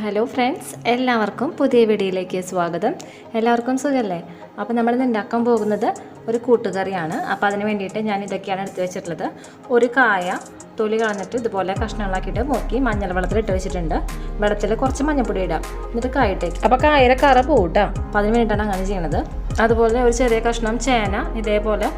Hello friends, എല്ലാവർക്കും പുതിയ വീഡിയോയിലേക്ക് സ്വാഗതം. എല്ലാവർക്കും സുഖമല്ലേ? അപ്പോൾ നമ്മളിന്ന് ഉണ്ടാക്കാൻ പോകുന്നത് ഒരു കൂട്ടുകറിയാണ്. അപ്പോൾ അതിന് വേണ്ടിയിട്ട് ഞാൻ ഇതൊക്കെയാണ് എടുത്ത് വെച്ചിട്ടുള്ളത്. ഒരു കായ തൊലി കളഞ്ഞിട്ട് ഇതുപോലെ കഷ്ണങ്ങളാക്കിയിട്ട് മുക്കി മഞ്ഞൾ വെള്ളത്തിൽ ഇട്ട് വെച്ചിട്ടുണ്ട്. വെള്ളത്തിൽ കുറച്ച് മഞ്ഞൾപ്പൊടി ഇടാം, എന്നിട്ട് കായിട്ടേക്ക്. അപ്പോൾ കായയുടെ കറ പോകട്ടോ. അപ്പോൾ അതിന് വേണ്ടിയിട്ടാണ് അങ്ങനെ ചെയ്യണത്. അതുപോലെ ഒരു ചെറിയ കഷ്ണം ചേന ഇതേപോലെ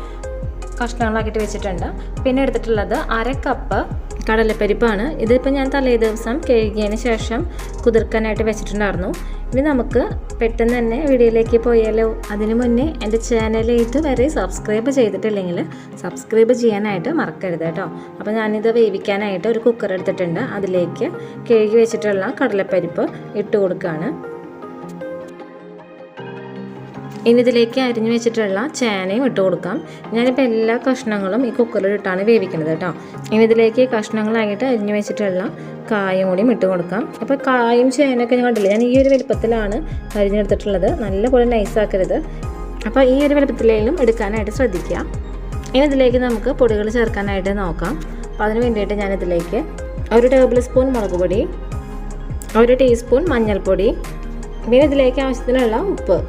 കഷ്ണങ്ങളാക്കിയിട്ട് വെച്ചിട്ടുണ്ട്. പിന്നെ എടുത്തിട്ടുള്ളത് 1/2 കപ്പ് കടലപ്പരിപ്പാണ്. ഇതിപ്പോൾ ഞാൻ തലേ ദിവസം കഴുകിയതിന് ശേഷം കുതിർക്കാനായിട്ട് വെച്ചിട്ടുണ്ടായിരുന്നു. ഇനി നമുക്ക് പെട്ടെന്ന് തന്നെ വീഡിയോയിലേക്ക് പോയാലോ? അതിന് മുന്നേ എൻ്റെ ചാനൽ ഇതുവരെ സബ്സ്ക്രൈബ് ചെയ്തിട്ടില്ലെങ്കിൽ സബ്സ്ക്രൈബ് ചെയ്യാനായിട്ട് മറക്കരുത് കേട്ടോ. അപ്പോൾ ഞാനിത് വേവിക്കാനായിട്ട് ഒരു കുക്കർ എടുത്തിട്ടുണ്ട്. അതിലേക്ക് കഴുകി വെച്ചിട്ടുള്ള കടലപ്പരിപ്പ് ഇട്ട് കൊടുക്കുകയാണ്. ഇനി ഇതിലേക്ക് അരിഞ്ഞു വെച്ചിട്ടുള്ള ചേനയും ഇട്ട് കൊടുക്കാം. ഞാനിപ്പോൾ എല്ലാ കഷ്ണങ്ങളും ഈ കുക്കറിലിട്ടാണ് വേവിക്കുന്നത് കേട്ടോ. ഇനി ഇതിലേക്ക് കഷ്ണങ്ങളായിട്ട് അരിഞ്ഞു വെച്ചിട്ടുള്ള കായും കൂടിയും ഇട്ട് കൊടുക്കാം. അപ്പോൾ കായും ചേനയൊക്കെ ഞാൻ കണ്ടില്ല, ഞാൻ ഈ ഒരു വലുപ്പത്തിലാണ് അരിഞ്ഞെടുത്തിട്ടുള്ളത്. നല്ലപോലെ നൈസാക്കരുത്. അപ്പോൾ ഈ ഒരു വലുപ്പത്തിലേലും എടുക്കാനായിട്ട് ശ്രദ്ധിക്കുക. ഇനി ഇതിലേക്ക് നമുക്ക് പൊടികൾ ചേർക്കാനായിട്ട് നോക്കാം. അപ്പോൾ അതിന് വേണ്ടിയിട്ട് ഞാനിതിലേക്ക് 1 ടേബിൾ സ്പൂൺ മുളക് പൊടി, 1 ടീസ്പൂൺ മഞ്ഞൾപ്പൊടി, പിന്നെ ഇതിലേക്ക് ആവശ്യത്തിനുള്ള ഉപ്പ്,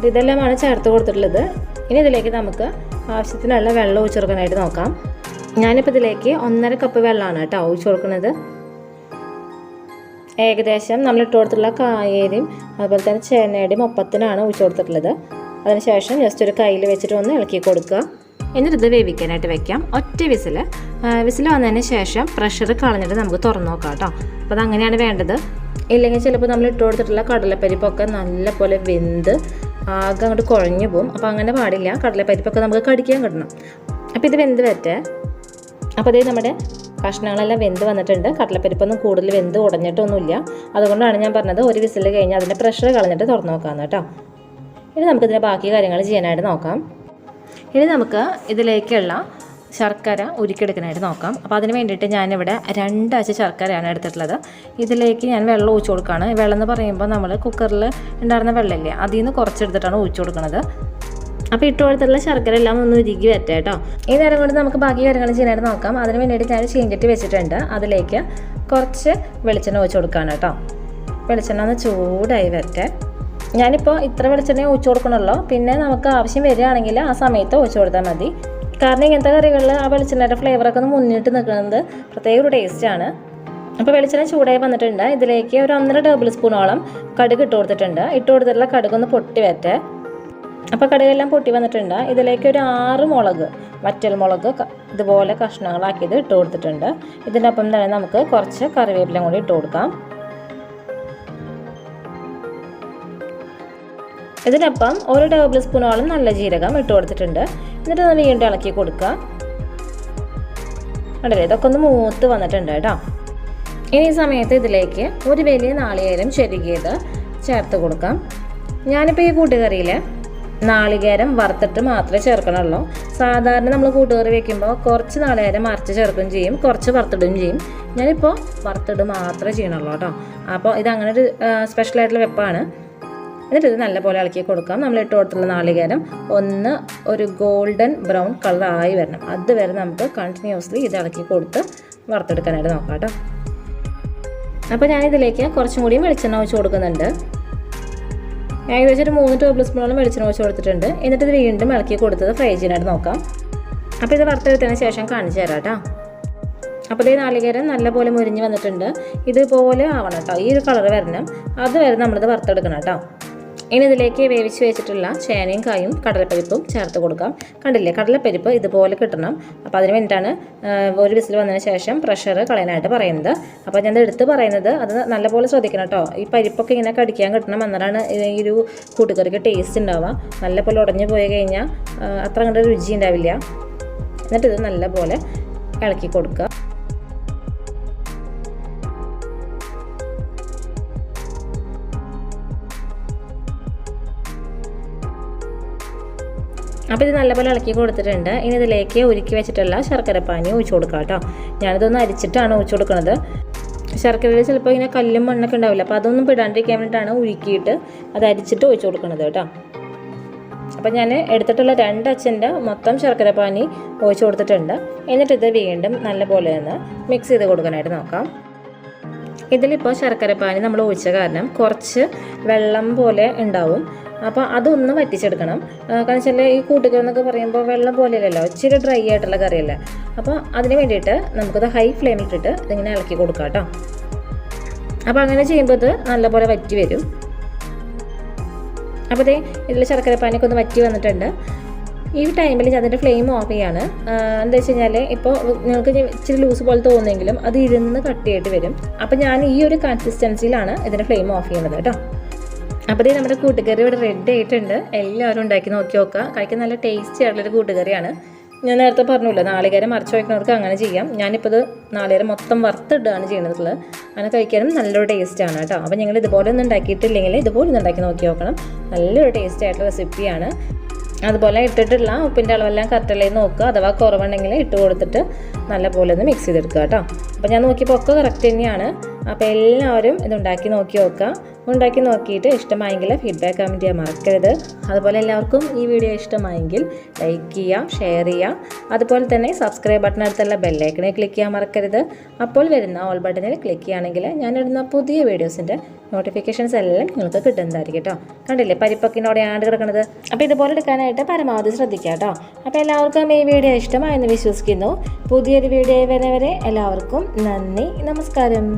ഇതെല്ലാമാണ് ചേർത്ത് കൊടുത്തിട്ടുള്ളത്. ഇനി ഇതിലേക്ക് നമുക്ക് ആവശ്യത്തിനുള്ള വെള്ളം ഒഴിച്ച് കൊടുക്കാനായിട്ട് നോക്കാം. ഞാനിപ്പോൾ ഇതിലേക്ക് 1.5 കപ്പ് വെള്ളമാണ് കേട്ടോ ഒഴിച്ച് കൊടുക്കുന്നത്. ഏകദേശം നമ്മൾ ഇട്ട് കൊടുത്തിട്ടുള്ള കായയുടെയും അതുപോലെ തന്നെ ചേനയുടെയും ഒപ്പത്തിനാണ് ഒഴിച്ച് കൊടുത്തിട്ടുള്ളത്. അതിനുശേഷം ജസ്റ്റ് ഒരു കയ്യിൽ വെച്ചിട്ട് ഒന്ന് ഇളക്കി കൊടുക്കുക. എന്നിട്ട് ഇത് വേവിക്കാനായിട്ട് വെക്കാം. ഒറ്റ വിസിൽ വന്നതിന് ശേഷം പ്രഷർ കളഞ്ഞിട്ട് നമുക്ക് തുറന്നു നോക്കാം കേട്ടോ. അപ്പോൾ അതങ്ങനെയാണ് വേണ്ടത്. ഇല്ലെങ്കിൽ ചിലപ്പോൾ നമ്മൾ ഇട്ട് കൊടുത്തിട്ടുള്ള കടലപ്പരിപ്പൊക്കെ നല്ലപോലെ വെന്ത് ആകെ അങ്ങോട്ട് കുഴഞ്ഞു പോകും. അപ്പോൾ അങ്ങനെ പാടില്ല. കടലപ്പരിപ്പൊക്കെ നമുക്ക് കടിക്കാൻ കിട്ടണം. അപ്പോൾ ഇത് വെന്ത് വരട്ടെ. അപ്പോൾ അതേ നമ്മുടെ കഷ്ണങ്ങളെല്ലാം വെന്ത് വന്നിട്ടുണ്ട്. കടലപ്പരിപ്പൊന്നും കൂടുതൽ വെന്ത് ഉടഞ്ഞിട്ടൊന്നുമില്ല. അതുകൊണ്ടാണ് ഞാൻ പറഞ്ഞത് ഒരു വിസിൽ കഴിഞ്ഞ് അതിൻ്റെ പ്രഷർ കളഞ്ഞിട്ട് തുറന്ന് നോക്കാമെന്ന് കേട്ടോ. ഇനി നമുക്കിതിൻ്റെ ബാക്കി കാര്യങ്ങൾ ചെയ്യാനായിട്ട് നോക്കാം. ഇനി നമുക്ക് ഇതിലേക്കുള്ള ശർക്കര ഉരുക്കിയെടുക്കാനായിട്ട് നോക്കാം. അപ്പോൾ അതിന് വേണ്ടിയിട്ട് ഞാനിവിടെ 2 അച്ച് ശർക്കരയാണ് എടുത്തിട്ടുള്ളത്. ഇതിലേക്ക് ഞാൻ വെള്ളം ഒഴിച്ചു കൊടുക്കുകയാണ്. വെള്ളം എന്ന് പറയുമ്പോൾ നമ്മൾ കുക്കറിൽ ഉണ്ടായിരുന്ന വെള്ളമില്ലേ, അതിൽ നിന്ന് കുറച്ചെടുത്തിട്ടാണ് ഒഴിച്ചു കൊടുക്കുന്നത്. അപ്പോൾ ഇട്ട് കൊടുത്തിട്ടുള്ള ശർക്കര എല്ലാം ഒന്ന് ഉരുക്കി വരട്ടെ കേട്ടോ. ഈ നേരം കൊണ്ട് നമുക്ക് ബാക്കി കാര്യങ്ങൾ ചെയ്യാനായിട്ട് നോക്കാം. അതിന് വേണ്ടിയിട്ട് ഞാൻ ചീഞ്ചട്ടി വെച്ചിട്ടുണ്ട്. അതിലേക്ക് കുറച്ച് വെളിച്ചെണ്ണ ഒഴിച്ചു കൊടുക്കുകയാണ് കേട്ടോ. വെളിച്ചെണ്ണ ഒന്ന് ചൂടായി വരട്ടെ. ഞാനിപ്പോൾ ഇത്ര വെളിച്ചെണ്ണ ഒഴിച്ചു കൊടുക്കണമല്ലോ. പിന്നെ നമുക്ക് ആവശ്യം വരികയാണെങ്കിൽ ആ സമയത്ത് ഒഴിച്ചു കൊടുത്താൽ മതി. കാരണം ഇങ്ങനത്തെ കറികളിൽ ആ വെളിച്ചെണ്ണയുടെ ഫ്ലേവറൊക്കെ ഒന്ന് മുന്നിട്ട് നിൽക്കുന്നത് പ്രത്യേക ഒരു ടേസ്റ്റാണ്. അപ്പോൾ വെളിച്ചെണ്ണ ചൂടായി വന്നിട്ടുണ്ട്. ഇതിലേക്ക് ഒരു 1.5 ടേബിൾ സ്പൂണോളം കടുക് ഇട്ട് കൊടുത്തിട്ടുണ്ട്. ഇട്ട് കൊടുത്തിട്ടുള്ള കടുകൊന്ന് പൊട്ടി വരട്ടെ. അപ്പോൾ കടുകെല്ലാം പൊട്ടി വന്നിട്ടുണ്ട്. ഇതിലേക്ക് ഒരു 6 മുളക്, വറ്റൽ മുളക് ഇതുപോലെ കഷ്ണങ്ങളാക്കിയത് ഇട്ട് കൊടുത്തിട്ടുണ്ട്. ഇതിനൊപ്പം തന്നെ നമുക്ക് കുറച്ച് കറിവേപ്പില കൂടി ഇട്ട് കൊടുക്കാം. ഇതിനൊപ്പം 1 ടേബിൾ സ്പൂണോളം നല്ല ജീരകം ഇട്ട് കൊടുത്തിട്ടുണ്ട്. എന്നിട്ട് ഒന്ന് വീണ്ടും ഇളക്കി കൊടുക്കുക. കണ്ടില്ലേ, ഇതൊക്കെ ഒന്ന് മൂത്ത് വന്നിട്ടുണ്ട് കേട്ടോ. ഇനി ഈ സമയത്ത് ഇതിലേക്ക് ഒരു വലിയ നാളികേരം ചെരുകിയത് ചേർത്ത് കൊടുക്കാം. ഞാനിപ്പോൾ ഈ കൂട്ടുകറിയിൽ നാളികേരം വറുത്തിട്ട് മാത്രമേ ചേർക്കണുള്ളൂ. സാധാരണ നമ്മൾ കൂട്ടുകറി വെക്കുമ്പോൾ കുറച്ച് നാളികേരം അരച്ച് ചേർക്കുകയും ചെയ്യും, കുറച്ച് വറുത്തിടുകയും ചെയ്യും. ഞാനിപ്പോൾ വറുത്തിടുക മാത്രമേ ചെയ്യണുള്ളൂ കേട്ടോ. അപ്പോൾ ഇതങ്ങനെ ഒരു സ്പെഷ്യലായിട്ടുള്ള വെപ്പാണ്. എന്നിട്ട് ഇത് നല്ലപോലെ ഇളക്കി കൊടുക്കാം. നമ്മൾ ഇട്ട് കൊടുത്തുള്ള നാളികേരം ഒന്ന് ഒരു ഗോൾഡൻ ബ്രൗൺ കളറായി വരണം. അതുവരെ നമുക്ക് കണ്ടിന്യൂസ്ലി ഇത് ഇളക്കി കൊടുത്ത് വറുത്തെടുക്കാനായിട്ട് നോക്കാം കേട്ടോ. അപ്പോൾ ഞാനിതിലേക്ക് കുറച്ചും കൂടിയും വെളിച്ചെണ്ണ ഒഴിച്ച് കൊടുക്കുന്നുണ്ട്. ഏകദേശം ഒരു 3 ടേബിൾ സ്പൂണോളം വെളിച്ചെണ്ണ ഒഴിച്ച് കൊടുത്തിട്ടുണ്ട്. എന്നിട്ട് ഇത് വീണ്ടും ഇളക്കി കൊടുത്തത് ഫ്രൈ ചെയ്യാനായിട്ട് നോക്കാം. അപ്പോൾ ഇത് വറുത്തെടുത്തതിന് ശേഷം കാണിച്ചു തരാം കേട്ടോ. അപ്പോൾ ഈ നാളികേരം നല്ലപോലെ മുരിഞ്ഞ് വന്നിട്ടുണ്ട്. ഇതുപോലെ ആവണം കേട്ടോ. ഈ ഒരു കളർ വരണം. അതുവരെ നമ്മളിത് വറുത്തെടുക്കണം കേട്ടോ. ഇനി ഇതിലേക്ക് വേവിച്ച് വെച്ചിട്ടുള്ള ചേനയും കായും കടലപ്പരിപ്പും ചേർത്ത് കൊടുക്കാം. കണ്ടില്ലേ, കടലപ്പരിപ്പ് ഇതുപോലെ കിട്ടണം. അപ്പോൾ അതിന് വേണ്ടിയിട്ടാണ് ഒരു വിസിൽ വന്നതിന് ശേഷം പ്രഷർ കളയാനായിട്ട് പറയുന്നത്. അപ്പോൾ ഞാൻ എടുത്ത് പറയുന്നത് അത് നല്ലപോലെ ശ്രദ്ധിക്കണം കേട്ടോ. ഈ പരിപ്പൊക്കെ ഇങ്ങനെ കടിക്കാൻ കിട്ടണം. എന്നാലാണ് ഈ ഒരു കൂട്ടുകറിക്ക് ടേസ്റ്റ് ഉണ്ടാവുക. നല്ലപോലെ ഉടഞ്ഞു പോയി കഴിഞ്ഞാൽ അത്ര അങ്ങോട്ട് രുചി ഉണ്ടാവില്ല. എന്നിട്ട് ഇത് നല്ലപോലെ ഇളക്കി കൊടുക്കുക. അപ്പോൾ ഇത് നല്ലപോലെ ഇളക്കി കൊടുത്തിട്ടുണ്ട്. ഇനി ഇതിലേക്ക് ഉരുക്കി വെച്ചിട്ടുള്ള ശർക്കരപ്പാനി ഒഴിച്ചു കൊടുക്കാം കേട്ടോ. ഞാനിതൊന്ന് അരിച്ചിട്ടാണ് ഒഴിച്ചു കൊടുക്കുന്നത്. ശർക്കരയിൽ ചിലപ്പോൾ ഇങ്ങനെ കല്ലും മണ്ണൊക്കെ ഉണ്ടാവില്ല. അപ്പോൾ അതൊന്നും പെടാണ്ടിരിക്കാൻ വേണ്ടിയിട്ടാണ് ഉരുക്കിയിട്ട് അത് അരിച്ചിട്ട് ഒഴിച്ചു കൊടുക്കുന്നത് കേട്ടോ. അപ്പോൾ ഞാൻ എടുത്തിട്ടുള്ള 2 അച്ചിൻ്റെ മൊത്തം ശർക്കരപ്പാനി ഒഴിച്ചു കൊടുത്തിട്ടുണ്ട്. എന്നിട്ട് ഇത് വീണ്ടും നല്ലപോലെ ഒന്ന് മിക്സ് ചെയ്ത് കൊടുക്കാനായിട്ട് നോക്കാം. ഇതിലിപ്പോൾ ശർക്കരപ്പാനി നമ്മൾ ഒഴിച്ച കാരണം കുറച്ച് വെള്ളം പോലെ ഉണ്ടാവും. അപ്പോൾ അതൊന്ന് വറ്റിച്ചെടുക്കണം. കാരണം വെച്ചാൽ ഈ കൂട്ടുകറി എന്നൊക്കെ പറയുമ്പോൾ വെള്ളം പോലെയല്ലല്ലോ, ഇച്ചിരി ഡ്രൈ ആയിട്ടുള്ള കറിയല്ലേ. അപ്പോൾ അതിന് വേണ്ടിയിട്ട് നമുക്കത് ഹൈ ഫ്ലെയിമിലിട്ടിട്ട് ഇതിങ്ങനെ ഇളക്കി കൊടുക്കാം കേട്ടോ. അപ്പോൾ അങ്ങനെ ചെയ്യുമ്പോൾ ഇത് നല്ലപോലെ വറ്റി വരും. അപ്പോൾ ഇതേ ഇതിൽ ശർക്കരപ്പാനിയൊക്കെ ഒന്ന് വറ്റി വന്നിട്ടുണ്ട്. ഈ ടൈമിൽ അതിൻ്റെ ഫ്ലെയിം ഓഫ് ചെയ്യാണ്. എന്താ വെച്ച് കഴിഞ്ഞാൽ ഇപ്പോൾ നിങ്ങൾക്ക് ഇച്ചിരി ലൂസ് പോലെ തോന്നുമെങ്കിലും അത് ഇരുന്ന് കട്ടിയായിട്ട് വരും. അപ്പോൾ ഞാൻ ഈ ഒരു കൺസിസ്റ്റൻസിയിലാണ് ഇതിൻ്റെ ഫ്ലെയിം ഓഫ് ചെയ്യുന്നത് കേട്ടോ. അപ്പോൾ ഇത് നമ്മുടെ കൂട്ടുകറി ഇവിടെ റെഡി ആയിട്ടുണ്ട്. എല്ലാവരും ഉണ്ടാക്കി നോക്കി നോക്കുക. കഴിക്കാൻ നല്ല ടേസ്റ്റി ആയിട്ടുള്ളൊരു കൂട്ടുകറിയാണ്. ഞാൻ നേരത്തെ പറഞ്ഞില്ല, നാളികേരം മറിച്ച് വയ്ക്കുന്നവർക്ക് അങ്ങനെ ചെയ്യാം. ഞാനിപ്പോൾ ഇത് നാളികേരം മൊത്തം വറുത്തിടുകയാണ് ചെയ്യുന്നത്. അങ്ങനെ കഴിക്കാനും നല്ലൊരു ടേസ്റ്റാണ് കേട്ടോ. അപ്പോൾ നിങ്ങൾ ഇതുപോലെ ഒന്നും ഉണ്ടാക്കിയിട്ടില്ലെങ്കിൽ ഇതുപോലെ ഒന്ന് ഉണ്ടാക്കി നോക്കി നോക്കണം. നല്ലൊരു ടേസ്റ്റ് ആയിട്ടുള്ള റെസിപ്പിയാണ്. അതുപോലെ ഇട്ടിട്ടുള്ള ഉപ്പിൻ്റെ അളവെല്ലാം കറക്റ്റല്ലേ നോക്കുക. അഥവാ കുറവുണ്ടെങ്കിൽ ഇട്ട് കൊടുത്തിട്ട് നല്ലപോലെ ഒന്ന് മിക്സ് ചെയ്തെടുക്കുക കേട്ടോ. അപ്പോൾ ഞാൻ നോക്കിയപ്പോൾ ഒക്കെ കറക്റ്റ് തന്നെയാണ്. അപ്പോൾ എല്ലാവരും ഇതുണ്ടാക്കി നോക്കി നോക്കുക. ഉണ്ടാക്കി നോക്കിയിട്ട് ഇഷ്ടമായെങ്കിൽ ഫീഡ്ബാക്ക് കമൻറ്റ് ചെയ്യാൻ മറക്കരുത്. അതുപോലെ എല്ലാവർക്കും ഈ വീഡിയോ ഇഷ്ടമായെങ്കിൽ ലൈക്ക് ചെയ്യുക, ഷെയർ ചെയ്യുക. അതുപോലെ തന്നെ സബ്സ്ക്രൈബ് ബട്ടണടുത്തുള്ള ബെല്ലൈക്കണെ ക്ലിക്ക് ചെയ്യാൻ മറക്കരുത്. അപ്പോൾ വരുന്ന ഓൾ ബട്ടണിൽ ക്ലിക്ക് ചെയ്യുകയാണെങ്കിൽ ഞാനിടുന്ന പുതിയ വീഡിയോസിൻ്റെ നോട്ടിഫിക്കേഷൻസ് എല്ലാം നിങ്ങൾക്ക് കിട്ടുന്നതായിരിക്കും കേട്ടോ. കണ്ടില്ലേ പരിപ്പൊക്കിനോടെ ആണ്ട് കിടക്കുന്നത്. അപ്പോൾ ഇതുപോലെ എടുക്കാനായിട്ട് പരമാവധി ശ്രദ്ധിക്കുക കേട്ടോ. അപ്പോൾ എല്ലാവർക്കും ഈ വീഡിയോ ഇഷ്ടമായെന്ന് വിശ്വസിക്കുന്നു. പുതിയൊരു വീഡിയോ വരെ എല്ലാവർക്കും നന്ദി, നമസ്കാരം.